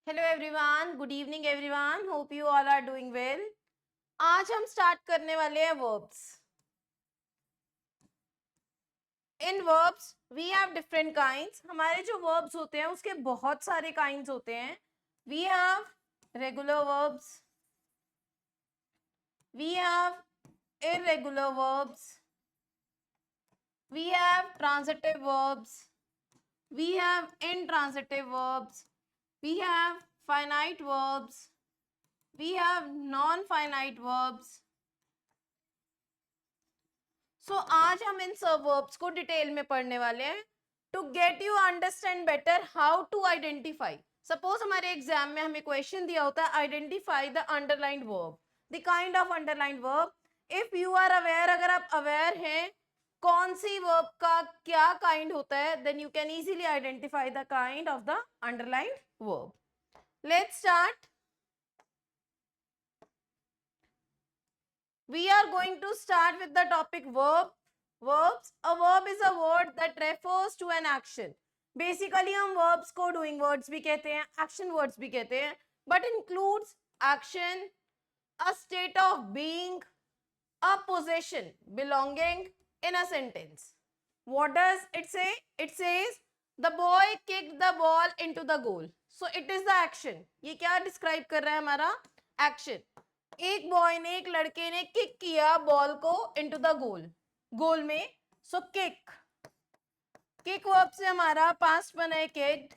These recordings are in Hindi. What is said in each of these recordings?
Hello everyone, good evening everyone, hope you all are doing well. आज हम स्टार्ट करने वाले हैं verbs. In verbs we have different kinds. हमारे जो वर्ब्स होते हैं उसके बहुत सारे काइंड्स होते हैं। We have regular verbs, we have irregular verbs, we have transitive verbs, we have intransitive verbs, we have finite verbs, we have non-finite verbs. आज हम इन सब वर्ब्स को डिटेल में पढ़ने वाले हैं to get you understand better how to identify. Suppose हमारे एग्जाम में हमें क्वेश्चन दिया होता है identify the underlined verb, the kind of underlined verb. If you are aware, अगर आप अवेयर हैं कौन सी वर्ब का क्या काइंड होता है, then you can easily identify the kind of the underlined verb. Let's start. We are going to start with the topic verb. Verbs. A verb is a word that refers to an action. Basically हम verbs को doing words भी कहते हैं, action words भी कहते हैं, but includes action, a state of being, a possession belonging in a sentence. What does it say? It says the boy kicked the ball into the goal. So it is the action. ये क्या describe कर रहा है हमारा action. एक बॉय ने, एक लड़के ने किक किया बॉल को इनटू द गोल, गोल में। सो किक, किक वर्ब से हमारा पास्ट बना है किक्ड,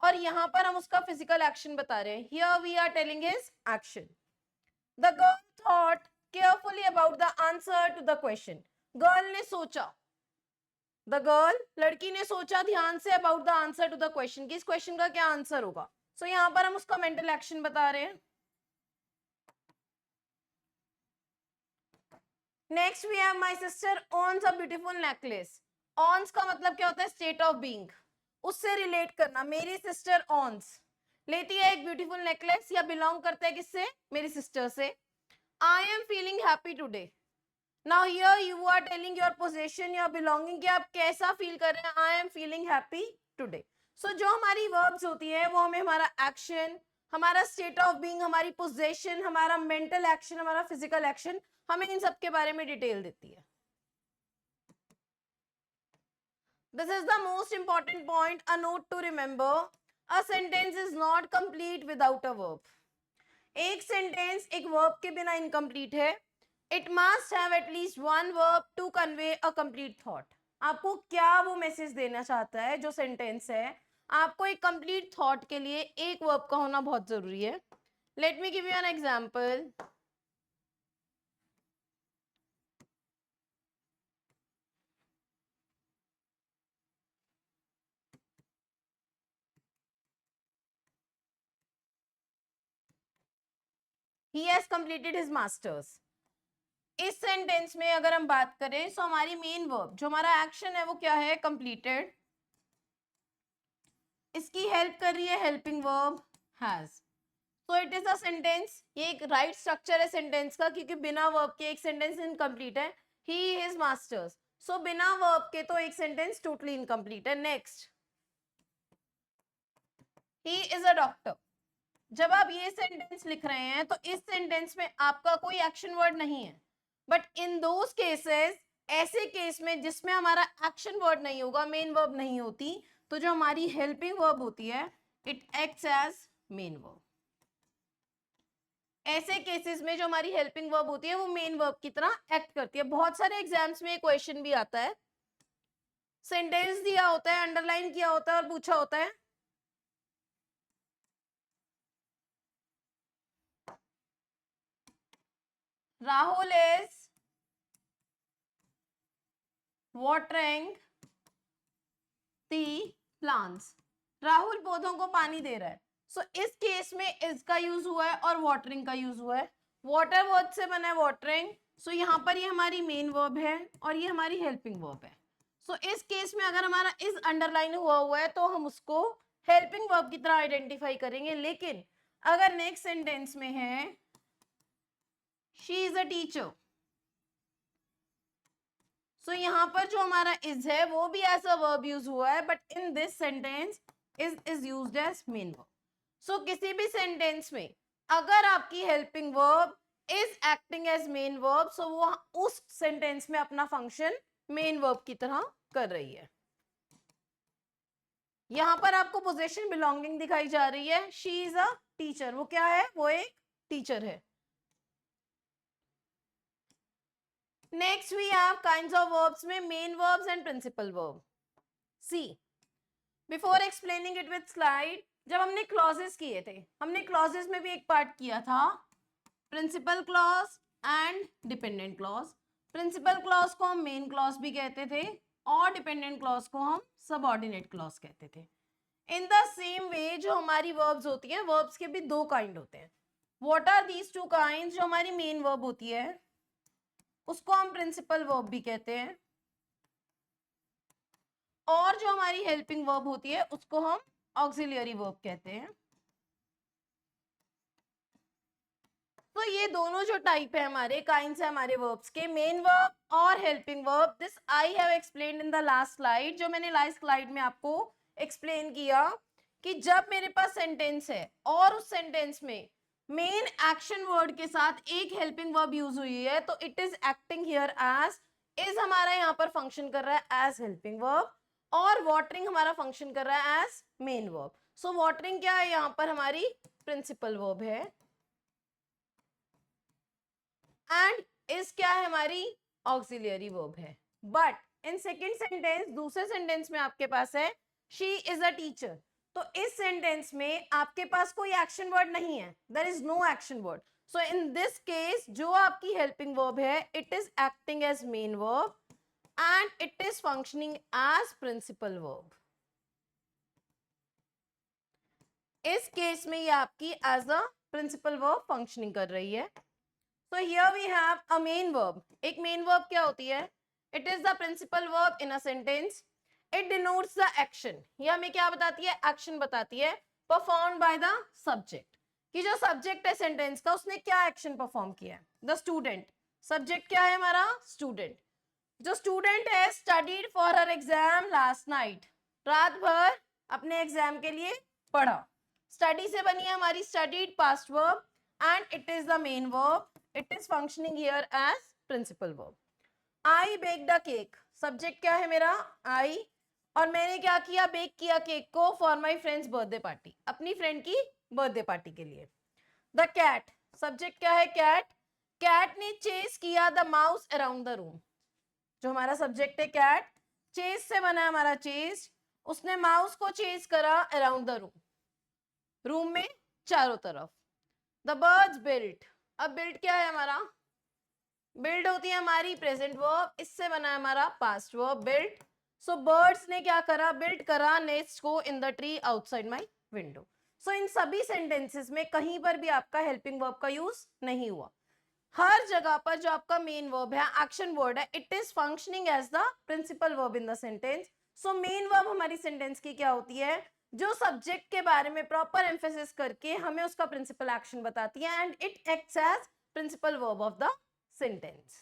और यहां पर हम उसका फिजिकल एक्शन बता रहे हैं। Here we are telling his action. The girl thought carefully about the answer to the question. Girl ने सोचा, द गर्ल लड़की ने सोचा ध्यान से about the answer to the question, कि इस क्वेश्चन का क्या आंसर होगा। सो यहां पर हम उसका मेंटल एक्शन बता रहे हैं। Next we have my sister owns a beautiful necklace. Owns का मतलब क्या होता है? स्टेट ऑफ बीइंग, उससे रिलेट करना। मेरी सिस्टर ऑन्स लेती है एक ब्यूटीफुल नेकलेस, या बिलोंग करता है किससे? मेरी सिस्टर से। I am feeling happy today. Now here you are telling your possession, your belonging, कि आप कैसा फील कर रहे हैं। I am feeling happy today. So जो हमारी वर्ब्स होती है वो हमें हमारा एक्शन, हमारा स्टेट ऑफ बीइंग, हमारी पोजेशन, हमारा मेंटल एक्शन, हमारा फिजिकल एक्शन, हमें इन सब के बारे में डिटेल देती है। This is the most important point, a note to remember. A sentence is not complete without a verb. एक सेंटेंस एक वर्ब के बिना इनकम्प्लीट है। It must have at least one verb to convey a complete thought. आपको क्या वो मैसेज देना चाहता है जो सेंटेंस है, आपको एक कंप्लीट थॉट के लिए एक वर्ब का होना बहुत जरूरी है। Late me give you an example. He has completed his masters. इस सेंटेंस में अगर हम बात करें तो हमारी मेन वर्ब, जो हमारा एक्शन है वो क्या है? कंप्लीटेड। इसकी हेल्प कर रही है helping verb has. So it is a sentence. ये एक राइट स्ट्रक्चर है सेंटेंस का, क्योंकि बिना वर्ब के एक सेंटेंस इनकम्प्लीट है। ही हिज मास्टर्स। सो बिना वर्ब के तो एक सेंटेंस टोटली इनकम्प्लीट है। Next, he is a doctor. जब आप ये सेंटेंस लिख रहे हैं तो इस सेंटेंस में आपका कोई एक्शन वर्ड नहीं है, बट इन दोज केसेस, ऐसे केस में जिसमें हमारा एक्शन वर्ड नहीं होगा, मेन वर्ब नहीं होती, तो जो हमारी हेल्पिंग वर्ब होती है it acts as main verb. ऐसे केसेस में जो हमारी हेल्पिंग वर्ब होती है वो मेन वर्ब की तरह एक्ट करती है। बहुत सारे एग्जाम्स में क्वेश्चन भी आता है, सेंटेंस दिया होता है, अंडरलाइन किया होता है और पूछा होता है Rahul is watering the plants. Rahul पौधों को पानी दे रहा है। सो इस केस में इज का यूज हुआ है और वाटरिंग का यूज हुआ है। वाटर वर्ड से बना है वाटरिंग। सो यहाँ पर ये हमारी मेन वर्ब है और ये हमारी हेल्पिंग वर्ब है। सो इस केस में अगर हमारा इज अंडरलाइन हुआ है तो हम उसको हेल्पिंग वर्ब की तरह आइडेंटिफाई करेंगे। लेकिन अगर नेक्स्ट सेंटेंस में है शी इज अ टीचर, सो यहाँ पर जो हमारा इज है वो भी एज अ वर्ब यूज हुआ है, but in this sentence is used as main verb. So किसी भी सेंटेंस में अगर आपकी helping verb is acting as main verb, so वो उस सेंटेंस में अपना फंक्शन मेन वर्ब की तरह कर रही है। यहां पर आपको पोजीशन बिलोंगिंग दिखाई जा रही है, शी इज अ टीचर, वो क्या है, वो एक टीचर है। Next we have kinds of verbs में main verbs and principal verb. See before explaining it with slide, जब हमने क्लॉजेस किए थे, हमने क्लॉजेस में भी एक पार्ट किया था, principal clause and dependent clause. Principal clause को हम मेन क्लॉज भी कहते थे और डिपेंडेंट क्लॉज को हम सबऑर्डिनेट क्लॉज कहते थे। इन द सेम वे जो हमारी वर्ब्स होती हैं, वर्ब्स के भी दो काइंड होते हैं। What are these two kinds? जो हमारी मेन वर्ब होती है उसको हम प्रिंसिपल वर्ब भी कहते हैं, और जो हमारी हेल्पिंग वर्ब होती है उसको हम ऑक्सिलियरी वर्ब कहते हैं। तो ये दोनों जो टाइप है हमारे काइंड्स है हमारे वर्ब्स के, मेन वर्ब और helping verb, this I have explained in the last slide. जो मैंने लास्ट स्लाइड में आपको एक्सप्लेन किया कि जब मेरे पास सेंटेंस है और उस सेंटेंस में मेन एक्शन वर्ड के साथ एक हेल्पिंग वर्ब यूज हुई है, तो it is acting here as, is हमारा यहाँ पर फंक्शन कर रहा है एज हेल्पिंग वर्ब, और वाटरिंग हमारा फंक्शन कर रहा है as main verb. So watering क्या है, यहाँ पर हमारी प्रिंसिपल वर्ब है, एंड इज क्या है, हमारी ऑक्सिलियरी वर्ब है। बट इन सेकेंड सेंटेंस, दूसरे सेंटेंस में आपके पास है शी इज अ टीचर, तो इस सेंटेंस में आपके पास कोई एक्शन वर्ड नहीं है, there is no action word. So in this case जो आपकी हेल्पिंग वर्ब है, it is acting as main verb and it is functioning as principal verb. इस केस में ये आपकी as a principal verb functioning कर रही है। So here we have a main verb. एक main verb क्या होती है? It is the principal verb in a sentence. It denotes the action. ये हमें क्या बताती है? Action बताती है performed by the subject. कि जो subject है sentence का, उसने क्या action perform किया है? The student. Subject क्या है हमारा? Student. जो student है studied for her exam last night. रात भर अपने एग्जाम के लिए पढ़ा। Study से बनी है हमारी studied past verb and it is the main verb. It is functioning here as principal verb. I baked a cake. Subject क्या है मेरा? I. और मैंने क्या किया? बेक किया केक को for my friends birthday party, अपनी फ्रेंड की बर्थडे पार्टी के लिए। द कैट, सब्जेक्ट क्या है? कैट। कैट ने चेस किया the mouse around the room. जो हमारा सब्जेक्ट है कैट, चेस से बना हमारा चेस, उसने माउस को चेस करा अराउंड द रूम, रूम में चारों तरफ। द बर्ड्स बिल्ट, अब बिल्ट क्या है हमारा? बिल्ड होती है हमारी प्रेजेंट वर्ब, इससे बना है हमारा past verb built. So birds ने क्या करा? बिल्ड करा नेस्ट को in the tree outside my window. So in सभी सेंटेंसेस में कहीं पर भी आपका हेल्पिंग वर्ब का यूज नहीं हुआ। हर जगह पर जो आपका मेन वर्ब है, एक्शन वर्ड है, it is functioning as the principal verb in the sentence. So main verb हमारी सेंटेंस की क्या होती है? जो सब्जेक्ट के बारे में प्रॉपर एम्फेसिस करके हमें उसका प्रिंसिपल एक्शन बताती है, and it acts as principal verb of the sentence.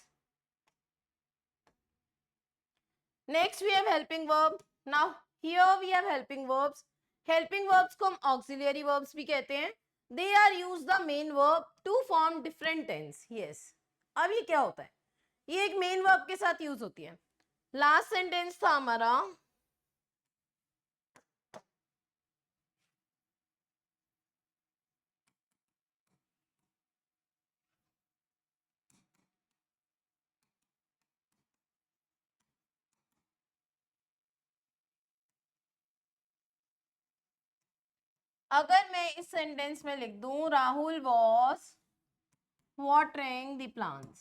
Next we have helping verb. Now here we have helping verbs. Helping verbs को हम auxiliary verbs भी कहते हैं. They are used the main verb to form different tense. Yes. अब ये क्या होता है? ये एक main verb के साथ यूज होती है। Last sentence था हमारा अगर मैं इस सेंटेंस में लिख दूं Rahul was watering the plants,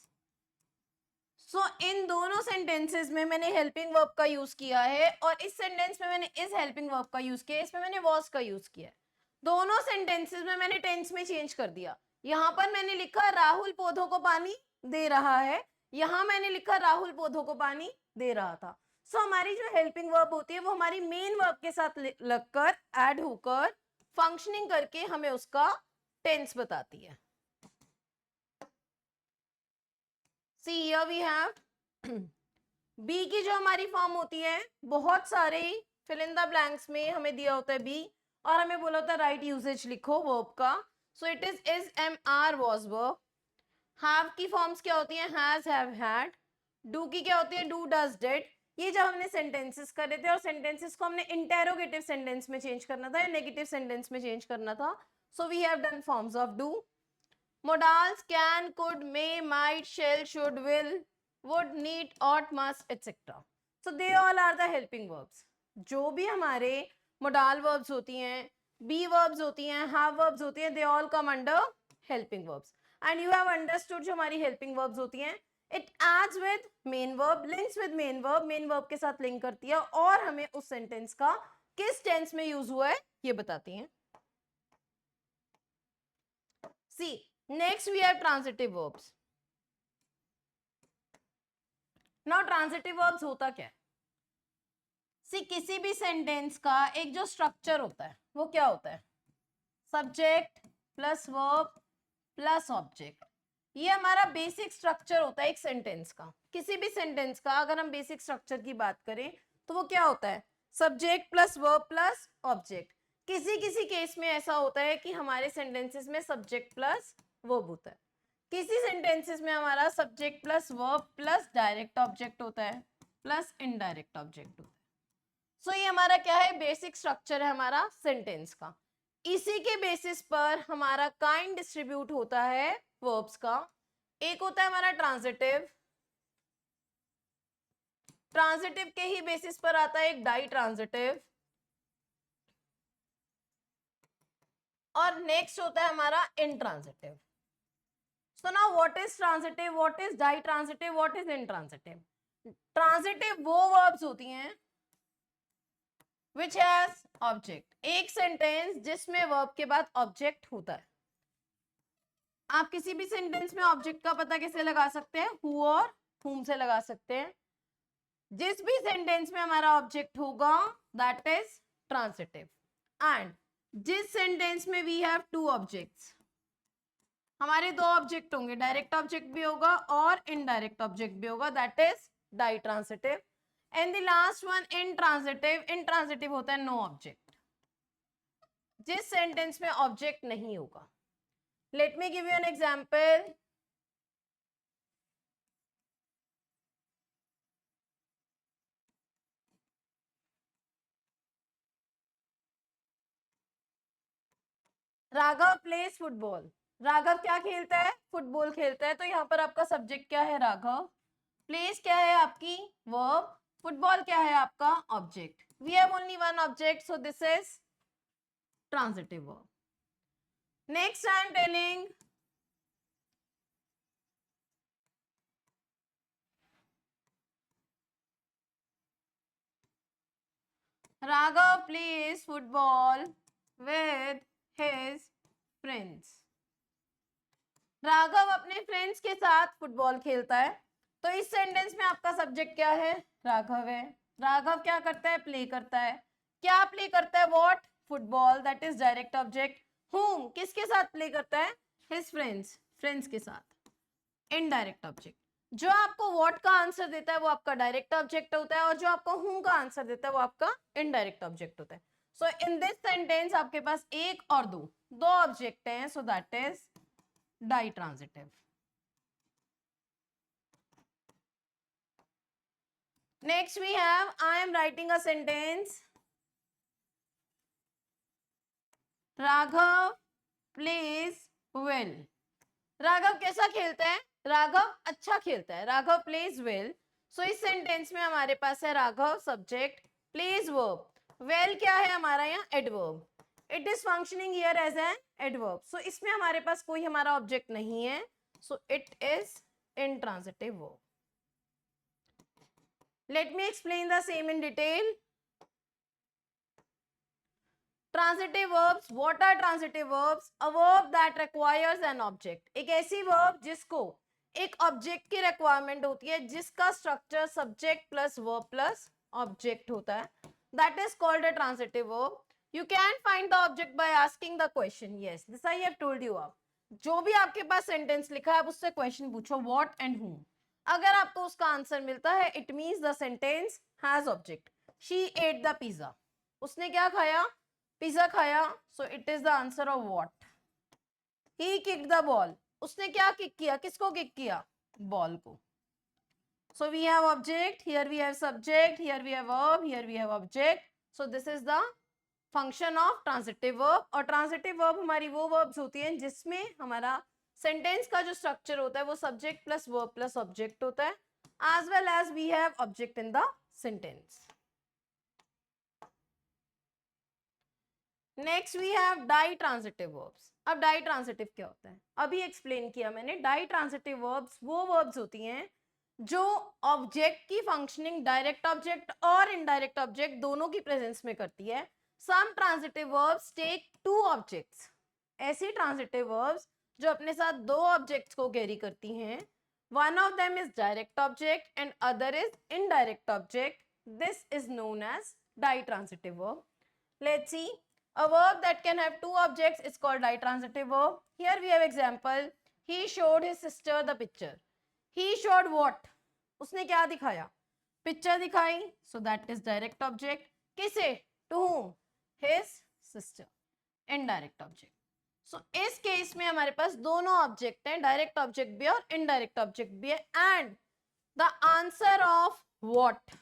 so in दोनों सेंटेंसेस में मैंने हेल्पिंग वर्ब का यूज किया है, और इस सेंटेंस में मैंने इस हेल्पिंग वर्ब का यूज किया है, इसमें मैंने वॉज का यूज किया है। दोनों सेंटेंसेस में मैंने टेंस में चेंज कर दिया। यहां पर मैंने लिखा राहुल पौधों को पानी दे रहा है, यहां मैंने लिखा राहुल पौधों को पानी दे रहा था। सो हमारी जो हेल्पिंग वर्ब होती है वो हमारी मेन वर्ब के साथ लगकर ऐड होकर फंक्शनिंग करके हमें उसका टेंस बताती है। See here we have be की जो हमारी फॉर्म होती है, बहुत सारे फिल इन द ब्लैंक्स में हमें दिया होता है बी, और हमें बोला था राइट यूजेज लिखो वर्ब का. So it is am are was verb. Have की फॉर्म्स क्या होती हैं? Has, have, had. डू की क्या होती है? Do, does, did. ये जब हमने सेंटेंसेस करे थे और सेंटेंसेस को हमने इंटेरोगेटिव सेंटेंस में चेंज करना था या नेगेटिव सेंटेंस में चेंज करना था. So we have done forms of do. Modals can, could, may, might, shall, should, will, would, need, ought, must, etc. So they all are the helping verbs. जो भी हमारे modal verbs होती हैं, be verbs होती हैं, have verbs होती हैं, they all come under helping verbs. And you have understood जो हमारी helping verbs होती हैं, it adds with main verb, links with main verb के साथ link करती है और हमें उस sentence का किस tense में use हुआ है ये बताती हैं. See, next we have transitive verbs. Now transitive verbs होता क्या है? See, किसी भी सेंटेंस का एक जो स्ट्रक्चर होता है वो क्या होता है? Subject plus verb plus object. ये हमारा बेसिक स्ट्रक्चर होता है एक सेंटेंस का. किसी भी सेंटेंस का अगर हम बेसिक स्ट्रक्चर की बात करें तो वो क्या होता है? Subject plus verb plus object. किसी किसी केस में ऐसा होता है कि हमारे सेंटेंसेस में सब्जेक्ट प्लस वर्ब होता है. किसी सेंटेंसेस में हमारा subject plus verb plus direct object होता है प्लस इनडायरेक्ट ऑब्जेक्ट होता है. सो ये हमारा क्या है? बेसिक स्ट्रक्चर है हमारा सेंटेंस का. इसी के बेसिस पर हमारा काइंड डिस्ट्रीब्यूट होता है वर्ब्स का. एक होता है हमारा ट्रांजिटिव. ट्रांजिटिव के ही बेसिस पर आता है एक डाई ट्रांजिटिव. और नेक्स्ट होता है हमारा intransitive. So now what is transitive, what is ditransitive, what is intransitive? Transitive वो verbs होती हैं which has object. एक sentence जिसमें verb के बाद object होता है. आप किसी भी sentence में object का पता कैसे लगा सकते हैं? who और whom से लगा सकते हैं. जिस भी sentence में हमारा object होगा that is transitive. And जिस sentence में we have two objects, हमारे दो ऑब्जेक्ट होंगे, डायरेक्ट ऑब्जेक्ट भी होगा और इनडायरेक्ट ऑब्जेक्ट भी होगा, that is ditransitive. And the last one intransitive. Intransitive होता है नो ऑब्जेक्ट, जिस सेंटेंस में ऑब्जेक्ट नहीं होगा. Let me give you an example. Raghav plays football. Raghav क्या खेलता है? फुटबॉल खेलता है. तो यहाँ पर आपका सब्जेक्ट क्या है? राघव. प्लेस क्या है आपकी? वर्ब. फुटबॉल क्या है आपका? Object. We have only one object, so this is transitive verb. Next I am telling Raghav plays football with his friends. Raghav अपने फ्रेंड्स के साथ फुटबॉल खेलता है. तो इस सेंटेंस में आपका सब्जेक्ट क्या है? राघव है. राघव क्या करता है? प्ले करता है. क्या प्ले करता है? What? Football, that is direct object. whom किसके साथ प्ले करता है? हिज फ्रेंड्स, फ्रेंड्स के साथ. Indirect object. जो आपको व्हाट का आंसर देता है वो आपका डायरेक्ट ऑब्जेक्ट होता है और जो आपको whom का आंसर देता है वो आपका इनडायरेक्ट ऑब्जेक्ट होता है. सो इन दिस सेंटेंस आपके पास एक और दो ऑब्जेक्ट हैं, सो that is ditransitive. Next we have I am writing a sentence. Raghav plays well. Raghav कैसा खेलता है? राघव अच्छा खेलता है. Raghav plays well. So इस सेंटेंस में हमारे पास है Raghav subject, plays verb. well क्या है हमारा यहाँ? adverb. It is functioning here as an adverb. So इसमें हमारे पास कोई हमारा ऑब्जेक्ट नहीं है. So it is intransitive verb. Let me explain the same in detail. Transitive verbs. What are transitive verbs? A verb that requires an object. एक ऐसी verb जिसको एक ऑब्जेक्ट की रिक्वायरमेंट होती है, जिसका structure subject plus verb plus object होता है. That is called a transitive verb. You can find the object by asking the question. Yes, this I have told you. आप जो भी आपके पास सेंटेंस लिखा है आप उससे क्वेश्चन पूछो what and whom. अगर आपको उसका आंसर मिलता है it means the sentence has object. She ate the pizza. उसने क्या खाया? पिज्जा खाया, सो it is the answer of what. He kick the ball. उसने क्या किक किया, किसको किक किया, बॉल को. So we have object, here we have subject, here we have verb, here we have object. So this is the function of transitive verb. और transitive verb हमारी वो verbs होती हैं जिसमें हमारा sentence का जो structure होता है वो subject plus verb plus object होता है, as well as we have object in the sentence. Next we have ditransitive verbs. अब ditransitive क्या होता है, अभी explain किया मैंने. Ditransitive verbs वो verbs होती हैं जो ऑब्जेक्ट की फंक्शनिंग डायरेक्ट ऑब्जेक्ट और इनडायरेक्ट ऑब्जेक्ट दोनों की प्रेजेंस में करती है. Some transitive verbs take two objects. ऐसी ट्रांजिटिव वर्ब्स जो अपने साथ दो ऑब्जेक्ट्स को कैरी करती हैं. One of them is direct object and other is indirect object. This is known as ditransitive verb. Let's see. A verb that can have two objects is called ditransitive verb. Here we have example. He showed his sister the picture. He showed what? उसने क्या दिखाया, पिक्चर दिखाई. So that is direct object. किसे, to whom? His sister. Indirect object. So इस केस में हमारे पास दोनों ऑब्जेक्ट हैं, डायरेक्ट ऑब्जेक्ट भी और इनडायरेक्ट ऑब्जेक्ट भी है. And the answer of what,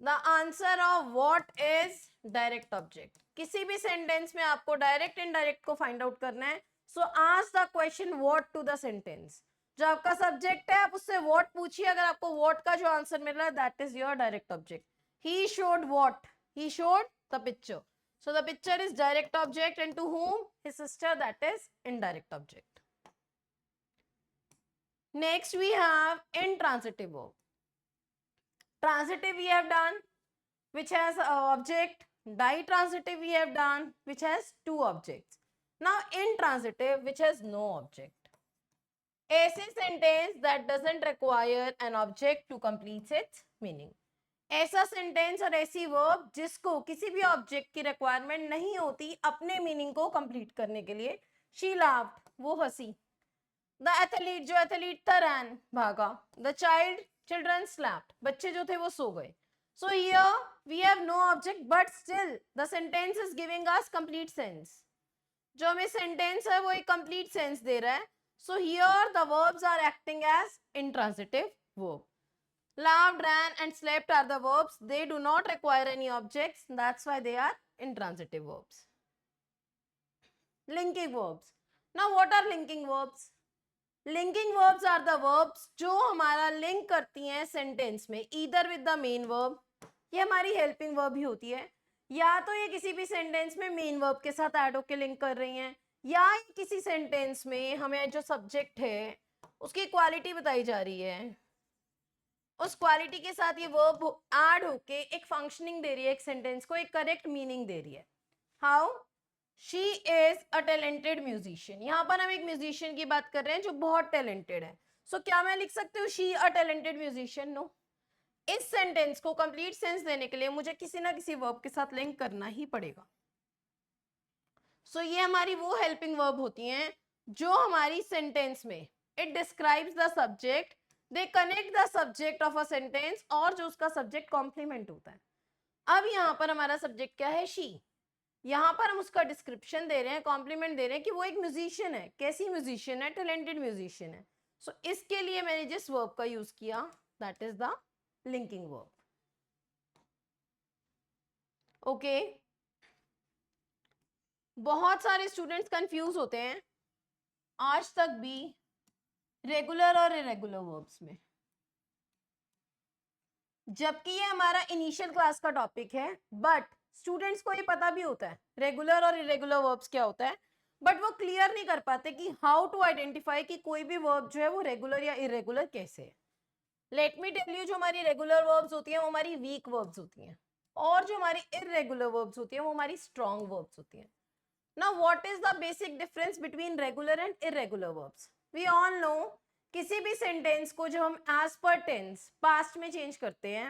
the answer of what is direct object. किसी भी सेंटेंस में आपको डायरेक्ट इनडायरेक्ट को फाइंड आउट करना है. So ask the question what to the sentence. जो आपका सब्जेक्ट है आप उससे व्हाट पूछिए. अगर आपको व्हाट का जो आंसर मिल रहा है that is your direct object. He showed what, he showed the picture. So the picture is direct object and to whom? His sister, that is indirect object. Next we have intransitive verb. Transitive we have done which has object. Ditransitive we have done which has two objects. Now intransitive which has no object. ऐसे sentence that doesn't require an object to complete its meaning. ऐसा सेंटेंस और ऐसी वर्ब जिसको किसी भी ऑब्जेक्ट की रिक्वायरमेंट नहीं होती अपने मीनिंग को कंप्लीट करने के लिए. शी लाफ्ड, वो हंसी. द एथलीट, जो एथलीट था, रैन, भागा. द चाइल्ड, चिल्ड्रन स्लैप्ड, बच्चे जो थे वो सो गए. So here we have no object but still the sentence is giving us complete sense. जो हमें सेंटेंस है वो एक कंप्लीट सेंस दे रहा है. So here the verbs are acting as intransitive verb. Laughed, ran and slept are the verbs. They do not require any objects. That's why they are intransitive verbs. Linking verbs. Now what are linking verbs? Linking verbs are the verbs जो हमारा link करती हैं sentence में either with the main verb. ये हमारी helping verb ही होती है. या तो ये किसी भी sentence में main verb के साथ add होके link कर रही हैं, या किसी सेंटेंस में हमें जो सब्जेक्ट है उसकी क्वालिटी बताई जा रही है, उस क्वालिटी के साथ ये वर्ब ऐड होके एक फंक्शनिंग दे रही है, एक सेंटेंस को एक करेक्ट मीनिंग दे रही है. How? She is a talented musician. यहाँ पर हम एक म्यूजिशियन की बात कर रहे हैं जो बहुत टैलेंटेड है. सो क्या मैं लिख सकती हूँ she a talented musician? No. इस सेंटेंस को कंप्लीट सेंस देने के लिए मुझे किसी ना किसी वर्ब के साथ लिंक करना ही पड़ेगा. सो ये हमारी वो हेल्पिंग वर्ब होती हैं जो हमारी सेंटेंस में it describes the subject, they connect the subject of a sentence, और जो उसका सब्जेक्ट कॉम्प्लीमेंट होता है. अब यहाँ पर हमारा सब्जेक्ट क्या है? शी. यहाँ पर हम उसका डिस्क्रिप्शन दे रहे हैं, कॉम्प्लीमेंट दे रहे हैं कि वो एक म्यूजिशियन है. कैसी म्यूजिशियन है? टैलेंटेड म्यूजिशियन है. सो इसके लिए मैंने जिस वर्ब का यूज किया that is the linking verb. Okay. बहुत सारे स्टूडेंट्स कंफ्यूज होते हैं आज तक भी रेगुलर और इरेगुलर वर्ब्स में, जबकि ये हमारा इनिशियल क्लास का टॉपिक है. बट स्टूडेंट्स को ये पता भी होता है रेगुलर और इरेगुलर वर्ब्स क्या होता है, बट वो क्लियर नहीं कर पाते कि हाउ टू आइडेंटिफाई कि कोई भी वर्ब जो है वो रेगुलर या इरेगुलर कैसे है. लेट मी टेल यू, जो हमारी रेगुलर वर्ब्स होती हैं वो हमारी वीक वर्ब्स होती हैं, और जो हमारी इरेगुलर वर्ब्स होती हैं वो हमारी स्ट्रॉन्ग वर्ब्स होती हैं. Now what is the basic difference between regular and irregular verbs? We all know किसी भी सेंटेंस को जब हम as per tense past में चेंज करते हैं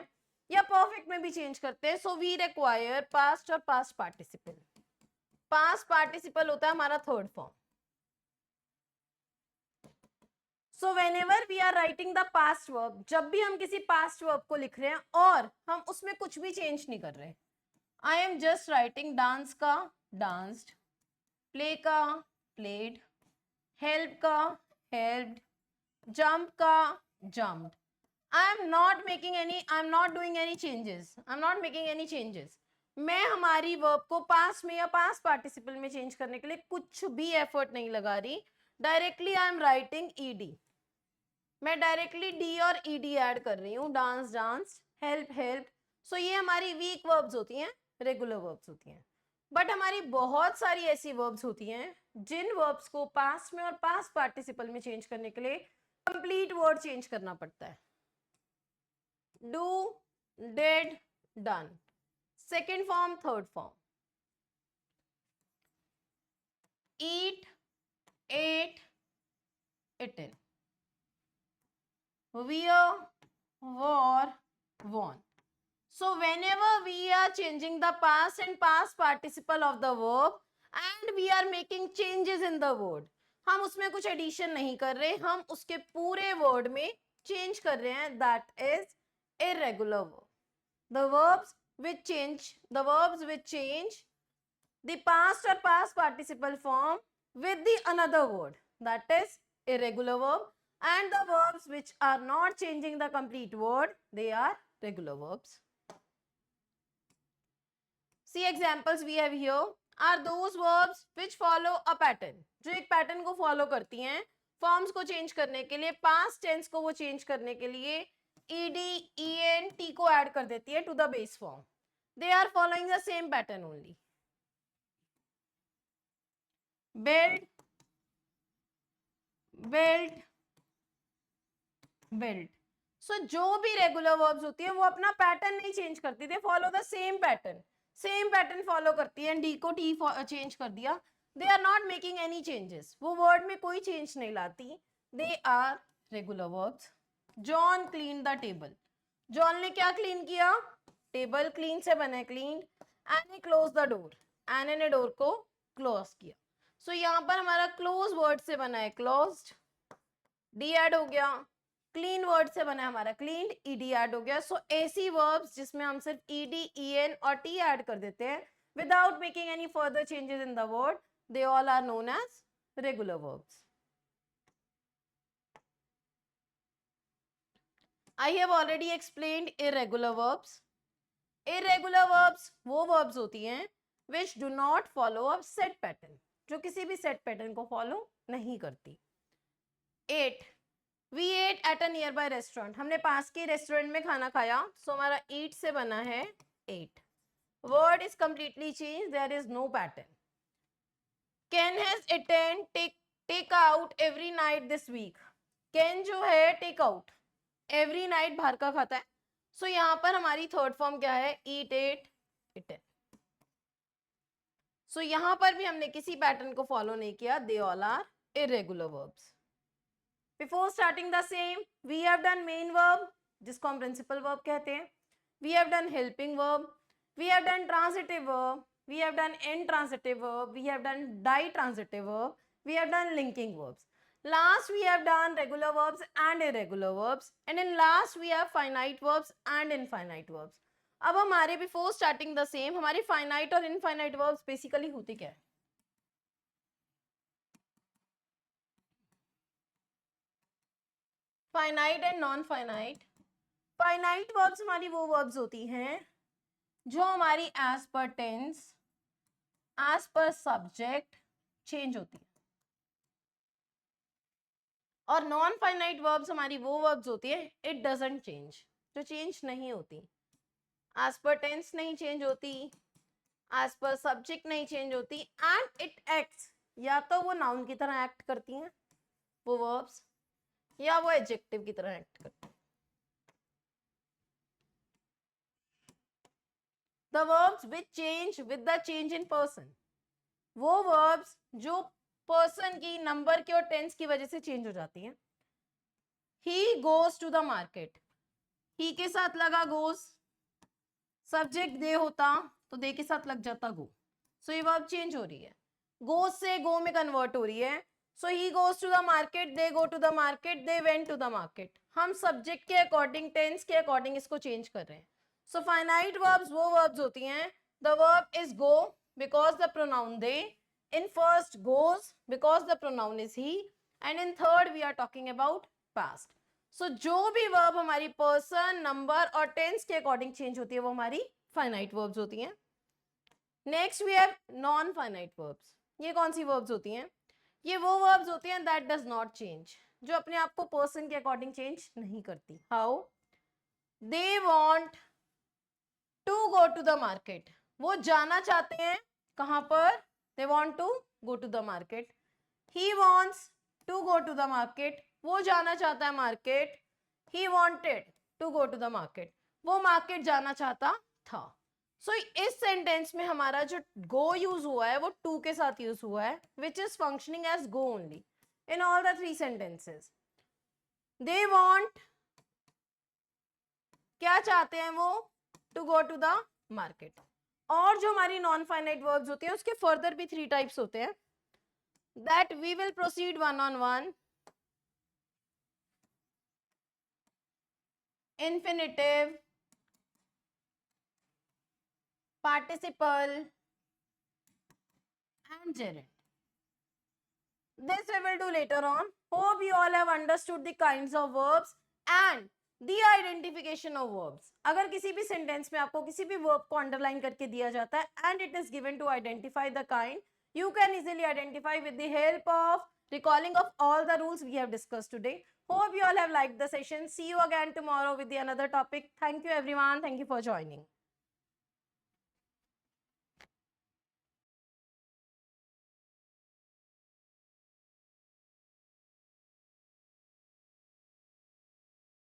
या परफेक्ट में भी चेंज करते हैं, so we require past और past participle. Past participle होता है हमारा third form. So whenever we are writing the past verb, जब भी हम किसी past verb को लिख रहे हैं और हम उसमें कुछ भी चेंज नहीं कर रहे, I am just writing dance का डांस्ड, प्ले का प्लेड, हेल्प का हेल्प्ड, जंप का jumped. I'm not making any, I'm not doing any changes. I'm not making any changes. मैं हमारी वर्ब को पास में या पास पार्टिसिपल में चेंज करने के लिए कुछ भी एफर्ट नहीं लगा रही. Directly I am writing E D. मैं डायरेक्टली डी और ईडी ऐड कर रही हूँ. Dance dance, help help. So ये हमारी वीक वर्ब्स होती हैं, रेगुलर वर्ब्स होती हैं. बट हमारी बहुत सारी ऐसी वर्ब्स होती हैं जिन वर्ब्स को पास में और पास पार्टिसिपल में चेंज करने के लिए कंप्लीट वर्ड चेंज करना पड़ता है. Do, did, done. Second form, third form. Eat, ate, eaten. Wear, wore, worn. So whenever we are changing the past and past participle of the verb and we are making changes in the word, हम उसमें कुछ एडिशन नहीं कर रहे, हम उसके पूरे वर्ड में चेंज कर रहे हैं. That is irregular verb. The verbs which change the past or past participle form with the another word, that is irregular verb, and the verbs which are not changing the complete word, they are regular verbs. See examples we have here are those verbs which follow a pattern. जो एक पैटर्न को फॉलो करती हैं फॉर्म्स को चेंज करने के लिए, पास्ट टेंस को वो चेंज करने के लिए ed en t को ऐड कर देती है to the base form. They are following the same pattern only. build, built, built. So जो भी रेगुलर वर्ब्स होती है वो अपना पैटर्न नहीं चेंज करती, they follow the same pattern. Same pattern follow करती है. डी को टी चेंज कर दिया. They are not making any changes. वो वर्ड में कोई चेंज नहीं लाती. They are regular verbs. John clean the table. जॉन ने क्या क्लीन किया? टेबल. क्लीन से बना है clean. Annie close the door. Annie ने डोर को क्लोज किया. सो यहाँ पर हमारा क्लोज वर्ड से बना है क्लोज्ड, डी ऐड हो गया. क्लीन वर्ड से बना है हमारा क्लीन, ईडी ऐड हो गया. सो ऐसी वर्ब्स जिसमें हम सिर्फ ईडी ईएन और टी ऐड कर देते हैं without making any further changes in the word, they all are known as regular verbs. I have already explained irregular verbs. Irregular verbs वो verbs होती हैं which do not follow a set pattern, जो किसी भी set pattern को follow नहीं करती. 8. We ate at a nearby restaurant. हमने पास के रेस्टोरेंट में खाना खाया. So हमारा eat से बना है 8. Word is completely changed. There is no pattern. Ken has eaten take out every night this week. Ken जो है take out एवरी नाइट बाहर का खाता है. सो यहाँ पर हमारी थर्ड फॉर्म क्या है? ईट एट इटन. सो यहाँ पर भी हमने किसी पैटर्न को फॉलो नहीं किया. They all are irregular verbs. Before starting the same we have done main verb जिसको हम प्रिंसिपल वर्ब कहते हैं. We have done helping verb, we have done transitive verb, we have done intransitive verb, we have done ditransitive verb, we have done linking verbs. Last we have done regular verbs and irregular verbs, and in last we have finite verbs and infinite verbs. अब हमारे before starting the same हमारी finite और infinite verbs basically होती क्या है? Finite and non-finite. Finite verbs हमारी वो verbs होती हैं जो हमारी as per tense, as per subject change होती है. और नॉन फाइनाइट वर्ब्स हमारी वो वर्ब्स होती है इट डजंट चेंज, जो चेंज नहीं होती. एज पर टेंस नहीं चेंज होती, एज पर सब्जेक्ट नहीं चेंज होती, एंड इट एक्ट्स, या तो वो नाउन की तरह एक्ट करती हैं वो वर्ब्स, या वो एडजेक्टिव की तरह एक्ट करती हैं. The verbs which change with the change in person, वो वर्ब्स जो पर्सन की, नंबर की और टेंस की वजह से चेंज हो जाती है. He goes to the market, he के साथ लगा गोज, सब्जेक्ट दे होता तो दे के साथ लग जाता गो. सो ये वर्ब चेंज हो रही है, गोज से गो में कन्वर्ट हो रही है. So he goes to the market, they go to the market, they went to the market. हम सब्जेक्ट के अकॉर्डिंग, टेंस के अकॉर्डिंग इसको चेंज कर रहे हैं. सो फाइनाइट वर्ब्स वो वर्ब्स होती हैं the verb is go because the pronoun they, in first goes because the pronoun is he, and in third we are talking about past. So जो भी verb हमारी person, number और tense के according change होती है वो हमारी finite verbs होती हैं. Next we have non finite verbs. ये कौन सी verbs होती हैं? ये वो verbs होती हैं that does not change, जो अपने आप को person के according change नहीं करती. How? They want to go to the market. वो जाना चाहते हैं कहाँ पर? They want to go to the market. He wants to go to the market. वो जाना चाहता है market. He wanted to go to the market. वो market जाना चाहता था. So इस sentence में हमारा जो go use हुआ है वो to के साथ use हुआ है, which is functioning as go only in all the three sentences. They want, क्या चाहते हैं वो? To go to the market. और जो हमारी नॉन फाइनाइट वर्ब्स होती हैं उसके फर्दर भी 3 टाइप्स होते हैं, that we will proceed one on one. infinitive, participle and gerund. This we will do later on. Hope you all have understood the kinds of verbs and the identification of verbs. अगर किसी भी सेंटेंस में आपको किसी भी वर्ब को अंडरलाइन करके दिया जाता है and it is given to identify the kind, you can easily identify with the help of recalling of all the rules we have discussed today. Hope you all have liked the session. See you again tomorrow with the another topic. Thank you everyone. Thank you for joining.